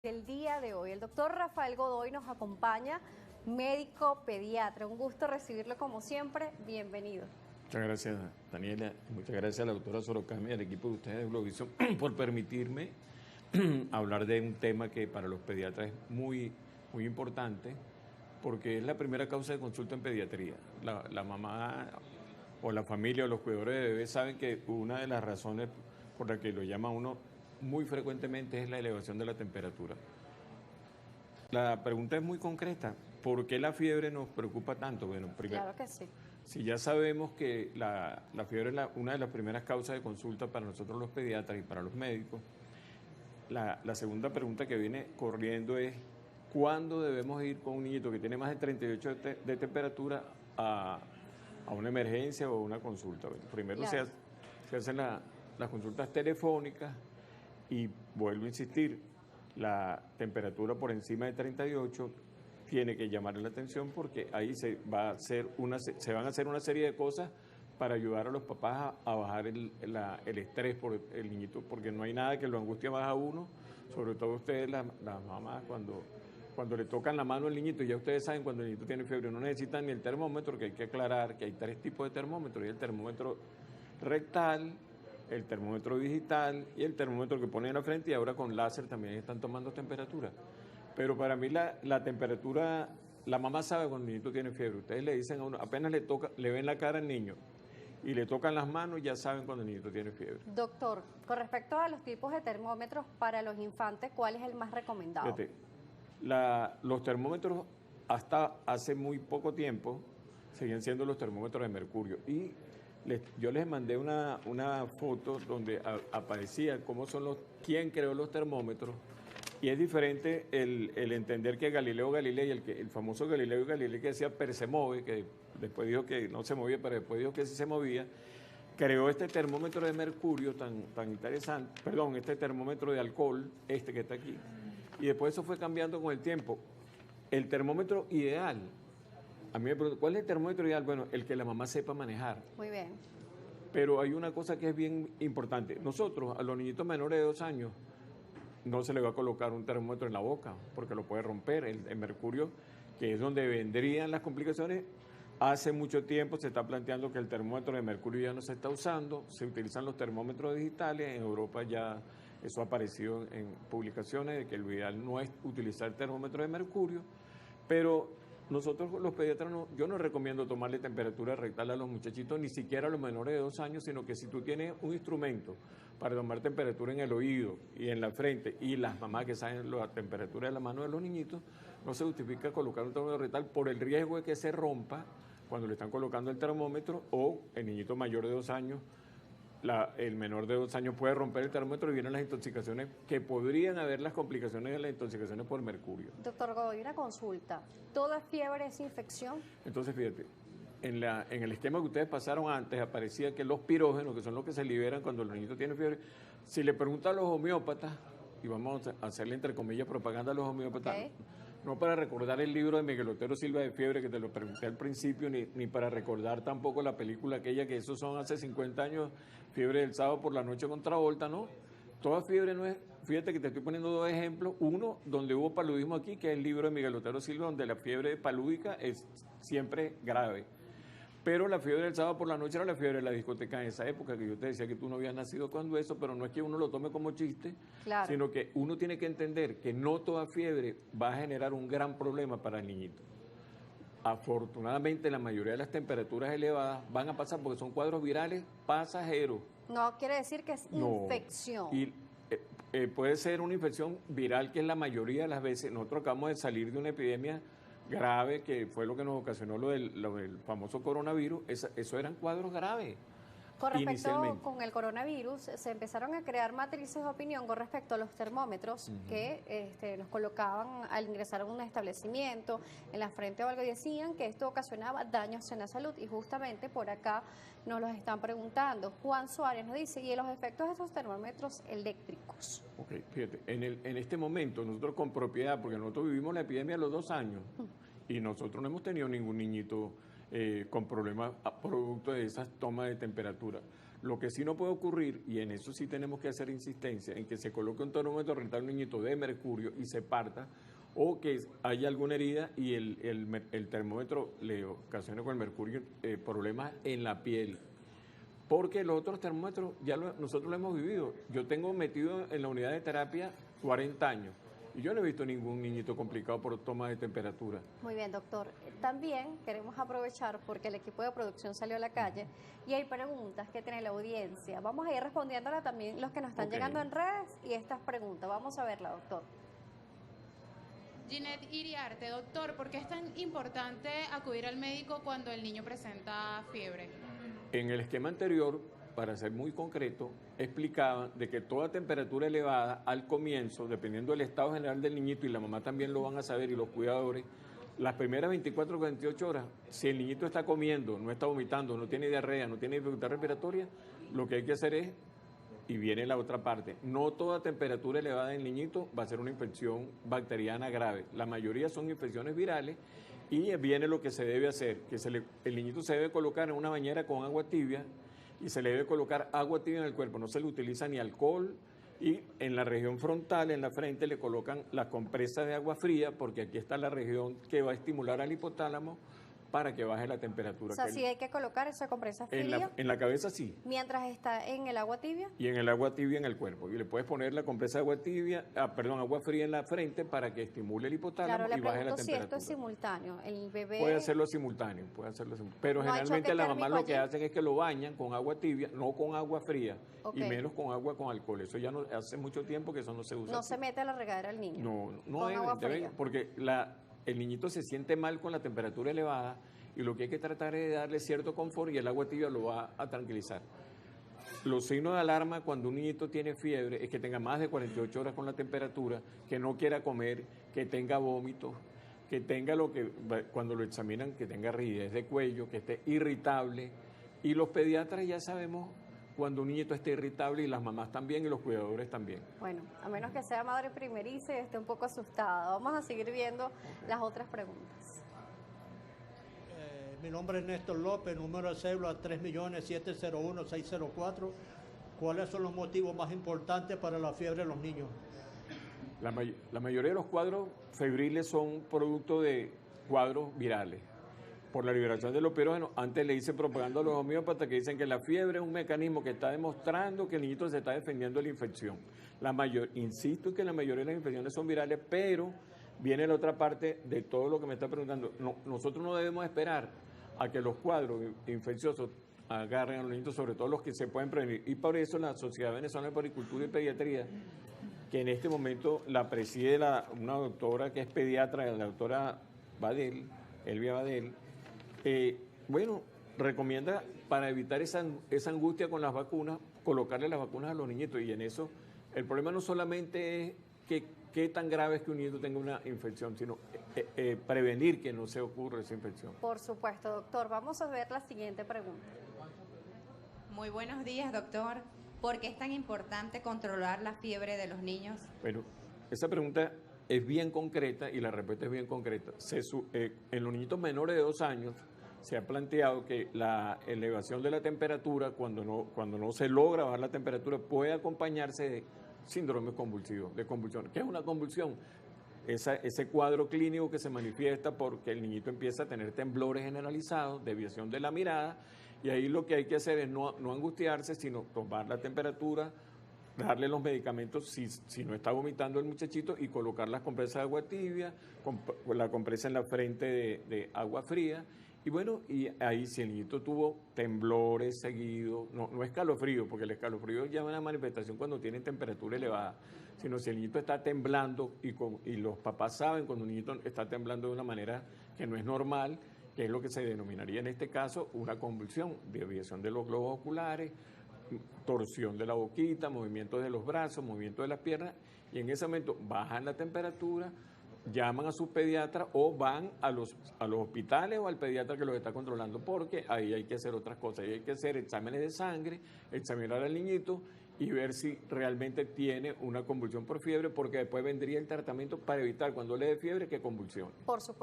Del día de hoy. El doctor Rafael Godoy nos acompaña, médico pediatra. Un gusto recibirlo como siempre. Bienvenido. Muchas gracias, Daniela. Muchas gracias a la doctora Sorocami y al equipo de ustedes de Globovisión por permitirme hablar de un tema que para los pediatras es muy importante, porque es la primera causa de consulta en pediatría. La mamá o la familia o los cuidadores de bebés saben que una de las razones por la que lo llama uno muy frecuentemente es la elevación de la temperatura. La pregunta es muy concreta. ¿Por qué la fiebre nos preocupa tanto? Bueno, primero, Claro que sí. si ya sabemos que la fiebre es una de las primeras causas de consulta para nosotros los pediatras y para los médicos, la segunda pregunta que viene corriendo es ¿cuándo debemos ir con un niñito que tiene más de 38 de temperatura a una emergencia o a una consulta? Bueno, primero Claro. se hacen las consultas telefónicas y vuelvo a insistir, la temperatura por encima de 38 tiene que llamarle la atención porque ahí se van a hacer una serie de cosas para ayudar a los papás a bajar el estrés por el niñito, porque no hay nada que lo angustie más a uno, sobre todo ustedes, las mamás, cuando le tocan la mano al niñito. Ya ustedes saben cuando el niñito tiene fiebre, no necesitan ni el termómetro, que hay que aclarar que hay tres tipos de termómetros, y el termómetro rectal, el termómetro digital y el termómetro que ponen en la frente, y ahora con láser también están tomando temperatura. Pero para mí la temperatura, la mamá sabe cuando el niñito tiene fiebre. Ustedes le dicen a uno, apenas le ven la cara al niño y le tocan las manos, ya saben cuando el niñito tiene fiebre. Doctor, con respecto a los tipos de termómetros para los infantes, ¿cuál es el más recomendado? Fíjate, los termómetros hasta hace muy poco tiempo seguían siendo los termómetros de mercurio. Y yo les mandé una foto donde aparecía quién creó los termómetros. Y es diferente el entender que Galileo Galilei, el famoso Galileo Galilei que decía per se move, que después dijo que no se movía, pero después dijo que sí se movía, creó este termómetro de mercurio tan interesante, perdón, este termómetro de alcohol, este que está aquí, y después eso fue cambiando con el tiempo. El termómetro ideal, a mí me preguntan, ¿cuál es el termómetro ideal? Bueno, el que la mamá sepa manejar. Muy bien. Pero hay una cosa que es bien importante. Nosotros, a los niñitos menores de 2 años, no se le va a colocar un termómetro en la boca, porque lo puede romper. El mercurio, que es donde vendrían las complicaciones, hace mucho tiempo se está planteando que el termómetro de mercurio ya no se está usando, se utilizan los termómetros digitales. En Europa ya eso ha aparecido en publicaciones de que lo ideal no es utilizar el termómetro de mercurio, pero nosotros los pediatras, yo no recomiendo tomarle temperatura rectal a los muchachitos, ni siquiera a los menores de 2 años, sino que si tú tienes un instrumento para tomar temperatura en el oído y en la frente, y las mamás que saben la temperatura de la mano de los niñitos, no se justifica colocar un termómetro rectal por el riesgo de que se rompa cuando le están colocando el termómetro, o el niñito mayor de 2 años. El menor de 2 años puede romper el termómetro y vienen las intoxicaciones, que podrían haber las complicaciones de las intoxicaciones por mercurio. Doctor Godoy, una consulta. ¿Toda fiebre es infección? Entonces, fíjate, en el esquema que ustedes pasaron antes, aparecía que los pirógenos, que son los que se liberan cuando el niñito tiene fiebre, si le preguntan a los homeópatas, y vamos a hacerle entre comillas propaganda a los homeópatas, Okay. no para recordar el libro de Miguel Otero Silva de Fiebre, que te lo pregunté al principio, ni para recordar tampoco la película aquella, que esos son hace 50 años, Fiebre del sábado por la noche con Travolta, ¿no? Toda fiebre no es, fíjate que te estoy poniendo 2 ejemplos, uno donde hubo paludismo aquí, que es el libro de Miguel Otero Silva, donde la fiebre palúdica es siempre grave. Pero la fiebre del sábado por la noche era la fiebre de la discoteca en esa época, que yo te decía que tú no habías nacido cuando eso, pero no es que uno lo tome como chiste, Claro. sino que uno tiene que entender que no toda fiebre va a generar un gran problema para el niñito. Afortunadamente, la mayoría de las temperaturas elevadas van a pasar porque son cuadros virales pasajeros. No quiere decir que es No. infección. Y puede ser una infección viral, que es la mayoría de las veces. Nosotros acabamos de salir de una epidemia grave, que fue lo que nos ocasionó lo del famoso coronavirus. Eso eran cuadros graves. Con respecto Inicialmente. con el coronavirus, se empezaron a crear matrices de opinión con respecto a los termómetros que los colocaban al ingresar a un establecimiento, en la frente o algo, y decían que esto ocasionaba daños en la salud. Y justamente por acá nos los están preguntando. Juan Suárez nos dice, ¿y los efectos de estos termómetros eléctricos? Ok, fíjate, en este momento nosotros con propiedad, porque nosotros vivimos la epidemia a los 2 años, y nosotros no hemos tenido ningún niñito con problemas producto de esas tomas de temperatura. Lo que sí no puede ocurrir, y en eso sí tenemos que hacer insistencia, en que se coloque un termómetro rental a un niñito de mercurio y se parta, o que haya alguna herida y el termómetro le ocasione con el mercurio problemas en la piel. Porque los otros termómetros nosotros lo hemos vivido. Yo tengo metido en la unidad de terapia 40 años y yo no he visto ningún niñito complicado por toma de temperatura. Muy bien, doctor. También queremos aprovechar porque el equipo de producción salió a la calle y hay preguntas que tiene la audiencia. Vamos a ir respondiéndolas también los que nos están llegando en redes y estas preguntas. Vamos a verla, doctor. Ginette Iriarte, doctor, ¿por qué es tan importante acudir al médico cuando el niño presenta fiebre? En el esquema anterior, para ser muy concreto, explicaban de que toda temperatura elevada al comienzo, dependiendo del estado general del niñito, y la mamá también lo van a saber y los cuidadores, las primeras 24 o 48 horas, si el niñito está comiendo, no está vomitando, no tiene diarrea, no tiene dificultad respiratoria, lo que hay que hacer es, y viene la otra parte, no toda temperatura elevada del niñito va a ser una infección bacteriana grave. La mayoría son infecciones virales. Y viene lo que se debe hacer, que el niñito se debe colocar en una bañera con agua tibia y se le debe colocar agua tibia en el cuerpo, no se le utiliza ni alcohol, y en la región frontal, en la frente, le colocan las compresas de agua fría, porque aquí está la región que va a estimular al hipotálamo para que baje la temperatura. O sea, sí hay que colocar esa compresa fría. En la cabeza sí. Mientras está en el agua tibia. Y en el agua tibia en el cuerpo. Y le puedes poner la compresa de agua tibia, agua fría en la frente para que estimule el hipotálamo y baje la temperatura. Si esto es simultáneo. El bebé puede hacerlo simultáneo, Pero no, generalmente las mamás lo que hacen es que lo bañan con agua tibia, no con agua fría, y menos con agua con alcohol. Eso ya no hace mucho tiempo que eso no se usa. No se mete a la regadera al niño. No debe, porque el niñito se siente mal con la temperatura elevada y lo que hay que tratar es de darle cierto confort y el agua tibia lo va a tranquilizar. Los signos de alarma cuando un niñito tiene fiebre es que tenga más de 48 horas con la temperatura, que no quiera comer, que tenga vómitos, que tenga cuando lo examinan, que tenga rigidez de cuello, que esté irritable. Y los pediatras ya sabemos cuando un niñito esté irritable y las mamás también y los cuidadores también. Bueno, a menos que sea madre primeriza y esté un poco asustada. Vamos a seguir viendo las otras preguntas. Mi nombre es Néstor López, número de cédula 3.701.604. ¿Cuáles son los motivos más importantes para la fiebre de los niños? La mayoría de los cuadros febriles son producto de cuadros virales. Por la liberación de los pirógenos, antes le hice propaganda a los homeópatas que dicen que la fiebre es un mecanismo que está demostrando que el niñito se está defendiendo de la infección. Insisto en que la mayoría de las infecciones son virales, pero viene la otra parte de todo lo que me está preguntando. Nosotros no debemos esperar a que los cuadros infecciosos agarren a los niños, sobre todo los que se pueden prevenir. Y por eso la Sociedad Venezolana de Puericultura y Pediatría, que en este momento la preside una doctora que es pediatra, la doctora Badel, Elvia Badel, recomienda para evitar esa angustia con las vacunas, colocarle las vacunas a los niñitos. Y en eso, el problema no solamente es qué tan grave es que un niño tenga una infección, sino prevenir que no se ocurra esa infección. Por supuesto, doctor. Vamos a ver la siguiente pregunta. Muy buenos días, doctor. ¿Por qué es tan importante controlar la fiebre de los niños? Bueno, esa pregunta es bien concreta y la respuesta es bien concreta. En los niñitos menores de 2 años se ha planteado que la elevación de la temperatura, cuando no se logra bajar la temperatura, puede acompañarse de síndrome convulsivo, de convulsión. ¿Qué es una convulsión? Ese cuadro clínico que se manifiesta porque el niñito empieza a tener temblores generalizados, desviación de la mirada, y ahí lo que hay que hacer es no angustiarse, sino tomar la temperatura, darle los medicamentos si no está vomitando el muchachito y colocar las compresas de agua tibia, la compresa en la frente de agua fría. Y bueno, y ahí si el niñito tuvo temblores seguidos, no escalofrío, porque el escalofrío ya es una manifestación cuando tienen temperatura elevada, sino si el niñito está temblando y los papás saben cuando un niñito está temblando de una manera que no es normal, que es lo que se denominaría en este caso una convulsión, desviación de los globos oculares, torsión de la boquita, movimientos de los brazos, movimientos de las piernas, y en ese momento bajan la temperatura, llaman a su pediatra o van a los hospitales o al pediatra que los está controlando, porque ahí hay que hacer otras cosas, ahí hay que hacer exámenes de sangre, examinar al niñito y ver si realmente tiene una convulsión por fiebre, porque después vendría el tratamiento para evitar cuando le dé fiebre que convulsione. Por supuesto.